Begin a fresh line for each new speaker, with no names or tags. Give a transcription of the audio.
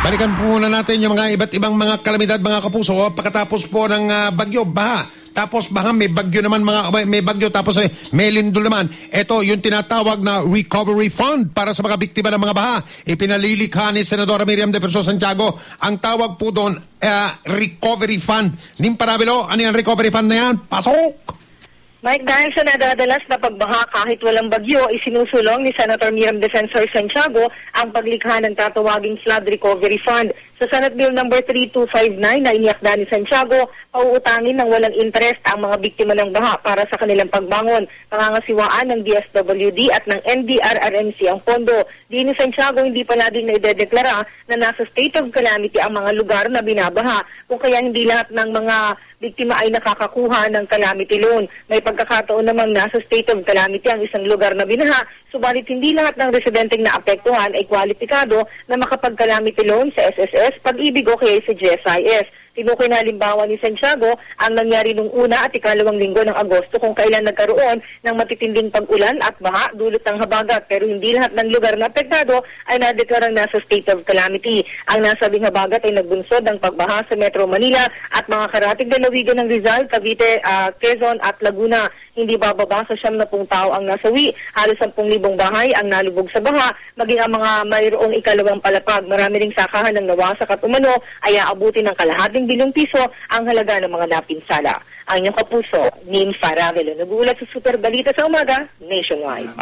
Balikan po muna natin yung mga iba't ibang mga kalamidad, mga kapuso, pagkatapos po ng bagyo, baha. Tapos baha, may bagyo naman, may bagyo, tapos may lindol naman. Ito yung tinatawag na Recovery Fund para sa mga biktima ng mga baha. Ipinalilikha ni Senadora Miriam Defensor Santiago. Ang tawag po doon, Recovery Fund. Ning Parabelo, ano yung Recovery Fund na yan? Pasok!
Mike, dahil sa nadadalas na pagbaha kahit walang bagyo, isinusulong ni Senator Miriam Defensor Santiago ang paglikha ng tatawaging Flood Recovery Fund. Sa Senate Bill No. 3259 na iniakda ni Santiago, pauutangin ng walang interest ang mga biktima ng baha para sa kanilang pagbangon. Pangangasiwaan ng DSWD at ng NDRRMC ang pondo. Di ni Santiago hindi pa laging naidedeklara na nasa state of calamity ang mga lugar na binabaha, kung kaya hindi lahat ng mga biktima ay nakakakuha ng calamity loan. May pagkakataon namang nasa state of calamity ang isang lugar na binaha, subalit hindi lahat ng residenteng naapektuhan ay kwalipikado na makapag-calamity loan sa SSS, Pag-ibig o kaya sa GSIS. Tinukoy na halimbawa ni Santiago ang nangyari nung una at ikalawang linggo ng Agosto kung kailan nagkaroon ng matitinding pag-ulan at baha dulot ng habagat, pero hindi lahat ng lugar na apektado ay nadeklarang nasa state of calamity. Ang nasabing habagat ay nagbunsod ng pagbaha sa Metro Manila at mga karatig lalawigan ng Rizal, Cavite, Quezon at Laguna. Hindi bababa sa 70 tao ang nasawi, halos 10,000 bahay ang nalubog sa baha, maging ang mga mayroong ikalawang palapag. Marami ring sakahan ng nawasak at umano ay aabuti ng kalahating bilyong piso ang halaga ng mga napinsala. Ang inyong kapuso, Nim Faravelo, nag-uulat sa Super Balita sa Umaga, Nationwide.